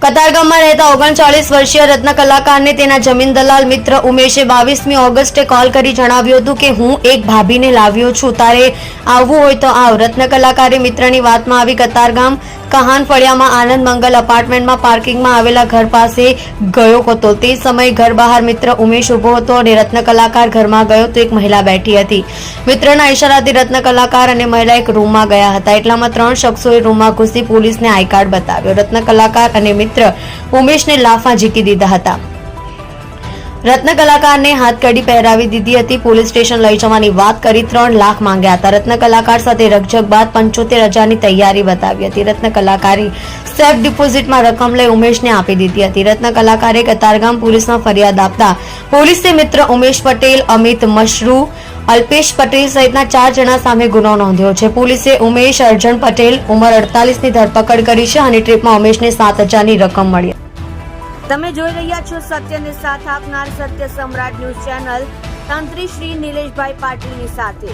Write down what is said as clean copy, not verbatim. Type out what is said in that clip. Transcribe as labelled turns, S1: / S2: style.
S1: કતારગામમાં રહેતા 39 વર્ષીય રત્ન કલાકારને તેના જમીન દલાલ મિત્ર ઉમેશે 22મી ઓગસ્ટે કોલ કરી જણાવ્યું હતું કે હું એક ભાભીને લાવ્યો છું, તારે આવવું હોય તો આવ. રત્ન કલાકારે મિત્રની વાતમાં આવી કતારગામ કહાન ફળિયામાં આનંદ મંગલ અપાર્ટમેન્ટમાં પાર્કિંગમાં આવેલા ઘર પાસે ગયો હતો. તે સમયે ઘર બહાર મિત્ર ઉમેશ ઉભો હતો અને રત્ન કલાકાર ઘરમાં ગયો તો એક મહિલા બેઠી હતી. મિત્રના ઇશારાથી રત્ન કલાકાર અને મહિલા એક રૂમમાં ગયા હતા. એટલામાં 3 શખ્સોએ રૂમમાં ઘૂસી પોલીસને આઈ કાર્ડ બતાવ્યો. રત્ન કલાકાર અને મિત્ર ઉમેશને લાફા ઝીકી દીધા હતા. રત્ન કલાકારને હાથકડી પહેરાવી દીધી હતી. પોલીસ સ્ટેશન લઈ જવાની વાત કરી 3 લાખ માંગ્યા હતા. રત્ન કલાકાર સાથે રકઝક બાદ 75,000ની તૈયારી બતાવી હતી. રત્ન કલાકારે સેફ ડિપોઝિટમાં રકમ લઈ ઉમેશને આપી દીધી હતી. રત્ન કલાકારે કતારગામ પોલીસમાં ફરિયાદ આપતા પોલીસે મિત્ર ઉમેશ પટેલ, અમિત મશરૂ, અલ્પેશ પટેલ સહિતના 4 જણા સામે ગુનો નોંધ્યો છે. પોલીસે ઉમેશ અર્જણ પટેલ ઉંમર 48ની ધરપકડ કરી છે અને ટ્રીપમાં ઉમેશને 7,000ની રકમ મળી.
S2: તમે જોઈ રહ્યા છો સત્યને સાથ આપનાર સત્ય સમ્રાટ ન્યૂઝ ચેનલ તંત્રી શ્રી નિલેશભાઈ પાટીલની સાથે.